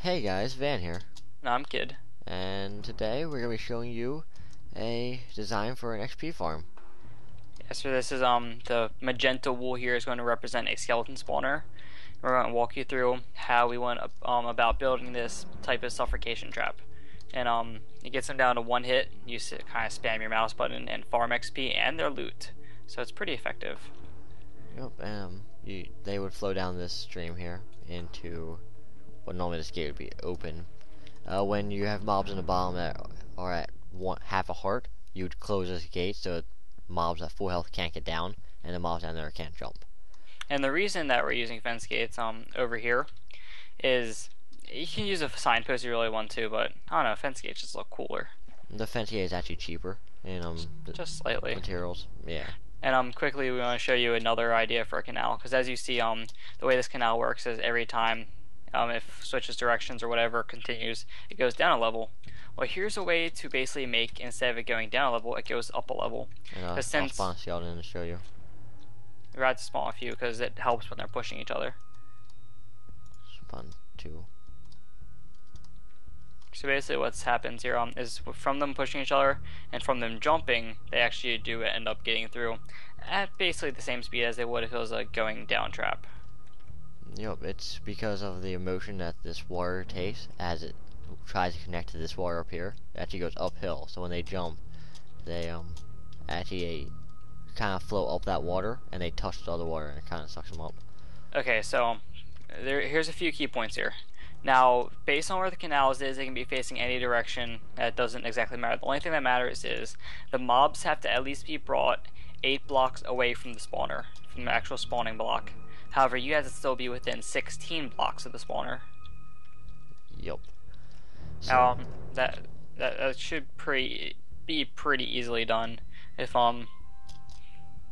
Hey guys, Van here, No, I'm kid. and today we're going to be showing you a design for an XP farm. Yeah, so this is the magenta wool here is going to represent a skeleton spawner. We're going to walk you through how we went about building this type of suffocation trap. And it gets them down to one hit. You kind of spam your mouse button and farm XP and their loot. So it's pretty effective. Yep, they would flow down this stream here into what normally this gate would be open. When you have mobs in the bottom that are at half a heart, you would close this gate so mobs at full health can't get down, and the mobs down there can't jump. And the reason that we're using fence gates over here is you can use a signpost if you really want to, but I don't know, fence gates just look cooler. The fence gate is actually cheaper in Just slightly. materials. Yeah. And quickly we want to show you another idea for a canal, because as you see, the way this canal works is every time if switches directions or whatever continues, it goes down a level. Well, here's a way to basically make, instead of it going down a level, it goes up a level. And I'll spawn a skeleton to show you. We're about to spawn a few because it helps when they're pushing each other. Spawn 2. So basically what's happens here is from them pushing each other and from them jumping, they actually do end up getting through at basically the same speed as they would if it was a going down trap. Yep, it's because of the motion that this water takes as it tries to connect to this water up here. It actually goes uphill, so when they jump, they actually kind of float up that water, and they touch the other water, and it kind of sucks them up. Okay, so here's a few key points here. Now, based on where the canals is, they can be facing any direction. That doesn't exactly matter. The only thing that matters is the mobs have to at least be brought 8 blocks away from the spawner, from the actual spawning block. However, you have to still be within 16 blocks of the spawner. Yep. So, that should be pretty easily done if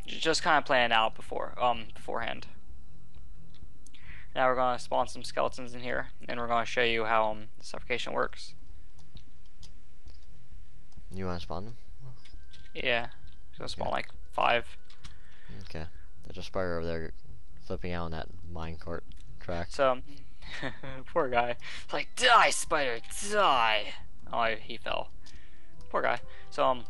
just kind of plan it out beforehand. Now we're going to spawn some skeletons in here, and we're going to show you how suffocation works. you want to spawn them? Yeah, so spawn like 5. Okay. There's a spider over there flipping out on that minecart track. So, poor guy. It's like, die, spider, die! Oh, he fell. Poor guy. So,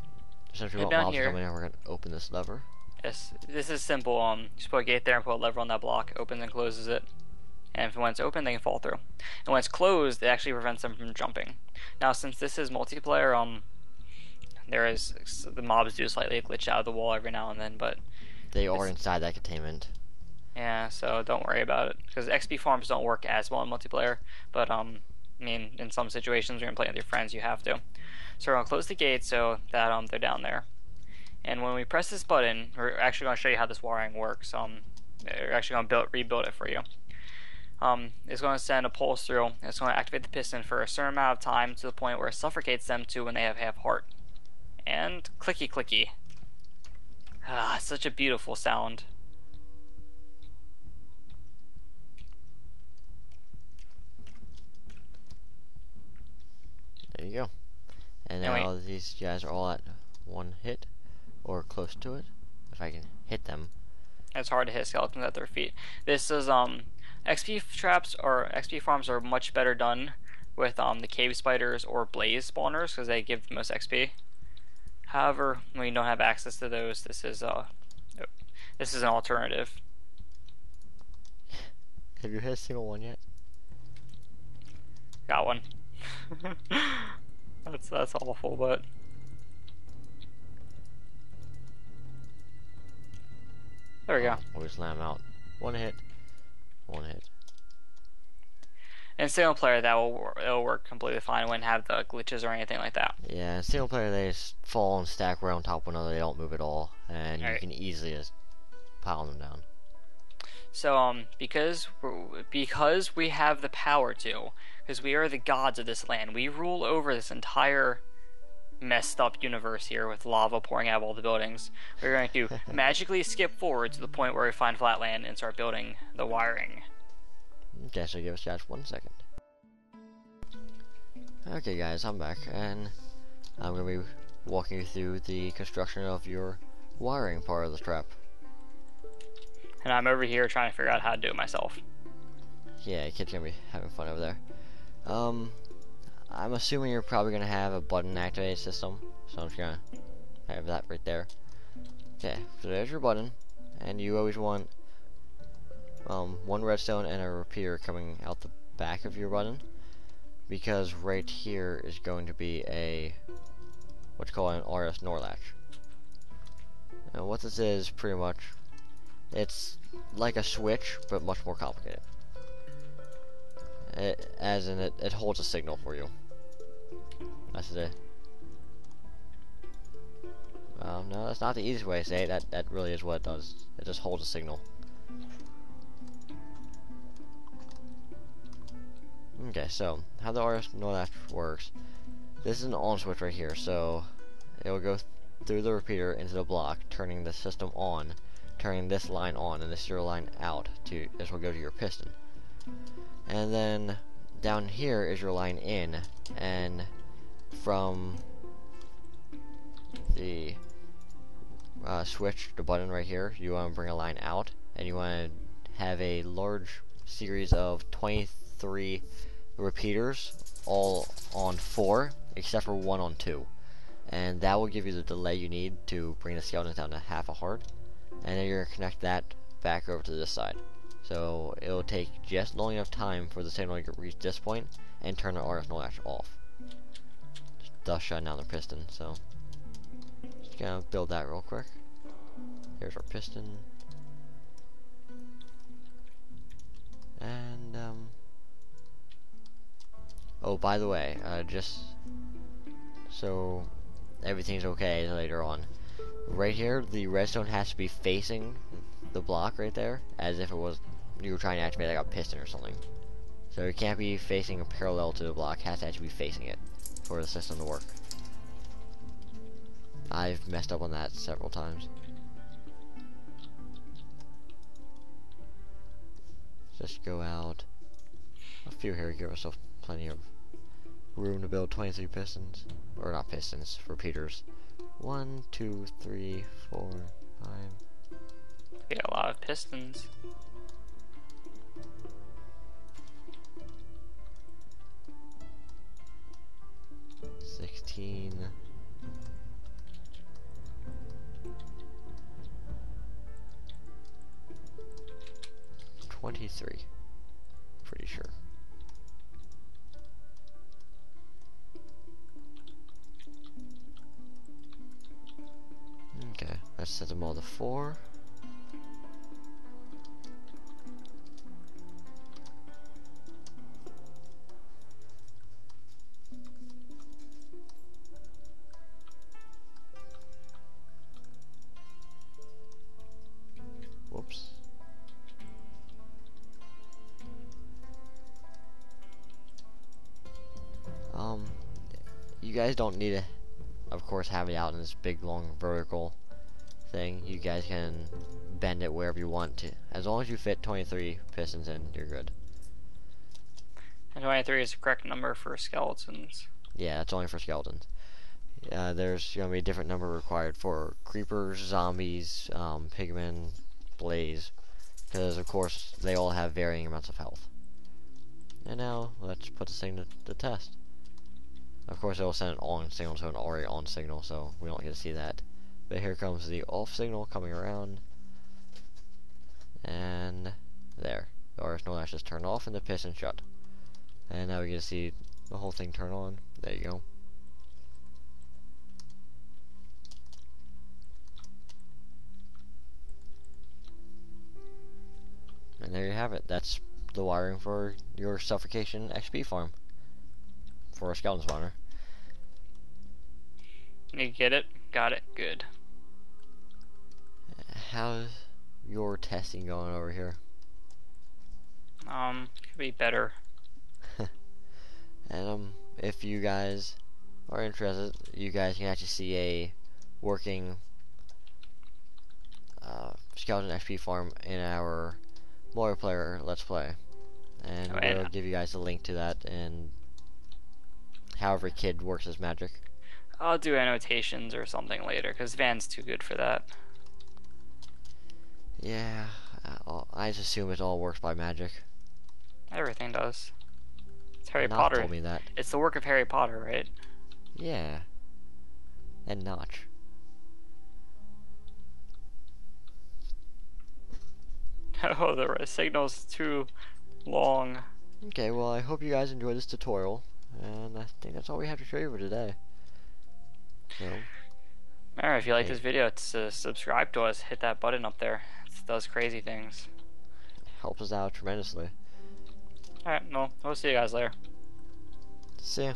Since we want down mobs here. coming in, we're going to open this lever. yes, this is simple. Just put a gate there and put a lever on that block, opens and closes it. And when it's open, they can fall through. And when it's closed, it actually prevents them from jumping. Now, since this is multiplayer, the mobs do slightly glitch out of the wall every now and then, but They are inside that containment. yeah, so don't worry about it, because XP farms don't work as well in multiplayer, but I mean, in some situations when you're playing with your friends, you have to. So we're going to close the gate so that they're down there. And when we press this button, we're actually going to show you how this wiring works. We're actually going to rebuild it for you. It's going to send a pulse through, and it's going to activate the piston for a certain amount of time to the point where it suffocates them to when they have half heart. And clicky clicky. Ah, such a beautiful sound. There you go. And now these guys are all at one hit, or close to it, if I can hit them. It's hard to hit skeletons at their feet. This is XP traps or XP farms are much better done with the cave spiders or blaze spawners because they give the most XP. However, when you don't have access to those, this is an alternative. Have you hit a single one yet? Got one. that's awful, but there we go. We'll just let them out. One hit. One hit. In single player, it'll work completely fine. It wouldn't have the glitches or anything like that. Yeah, in single player they just fall and stack right on top of one another. They don't move at all, and you can easily just pile them down. So because we have the power to, because we are the gods of this land, we rule over this entire messed up universe here with lava pouring out of all the buildings. We're going to magically skip forward to the point where we find flat land and start building the wiring. Okay, so give us just 1 second. Okay guys, I'm back, and I'm going to be walking you through the construction of your wiring part of the trap. And I'm over here trying to figure out how to do it myself. Yeah, kid's gonna be having fun over there. Um, I'm assuming you're probably gonna have a button activated system, so I'm just gonna have that right there. Okay, so there's your button, and you always want one redstone and a repeater coming out the back of your button, because right here is going to be a what's called an RS NOR latch. And what this is, pretty much, it's like a switch, but much more complicated. As in, it holds a signal for you. That's it. No, that's not the easiest way to say it. That really is what it does. It just holds a signal. Okay, so how the RS NOR latch works. This is an on switch right here, so it will go through the repeater into the block, turning the system on, turning this line on, and this zero line out. This will go to your piston. And then down here is your line in, and from the switch, the button right here, you want to bring a line out, and you want to have a large series of 23 repeaters, all on 4, except for 1 on 2. And that will give you the delay you need to bring the skeleton down to half a heart. And then you're going to connect that back over to this side. So it'll take just long enough time for the signal to reach this point and turn the RS NOR latch off, thus shutting down the piston. So just gonna build that real quick. Here's our piston, and oh, by the way, just so everything's okay later on, right here the redstone has to be facing the block right there, as if it was you were trying to activate like a piston or something. So it can't be facing parallel to the block, it has to actually be facing it for the system to work. I've messed up on that several times. Just go out a few here to give ourselves plenty of room to build 23 pistons, or not pistons, repeaters. 1, 2, 3, 4, 5. We got a lot of pistons. 16. 23. Pretty sure. Okay, let's set them all to 4. Whoops. You guys don't need to, of course, have it out in this big, long, vertical thing. You guys can bend it wherever you want to. As long as you fit 23 pistons in, you're good. And 23 is the correct number for skeletons. Yeah, it's only for skeletons. There's going to be a different number required for creepers, zombies, pigmen, blaze, because of course they all have varying amounts of health. And now let's put this thing to the test. Of course, it will send an on signal to an already on signal, so we don't get to see that. But here comes the off signal coming around, and there. The RS NOR latch just turned off and the piston shut. And now we get to see the whole thing turn on. There you go. And there you have it. That's the wiring for your suffocation XP farm for a skeleton spawner. You get it? Got it. Good. How's your testing going over here? Could be better. And if you guys are interested, you guys can actually see a working skeleton XP farm in our multiplayer Let's Play, and we'll give you guys a link to that. And however kid works his magic. I'll do annotations or something later, because Van's too good for that. Yeah, I just assume it all works by magic. Everything does. It's Harry Notch Potter. told me that. It's the work of Harry Potter, right? Yeah. And Notch. Oh, the signal's too long. Okay, well, I hope you guys enjoyed this tutorial, and I think that's all we have to show you for today. So, Remember, if you like hey, this video, subscribe to us. Hit that button up there. It does crazy things. helps us out tremendously. Alright, well, we'll see you guys later. See ya.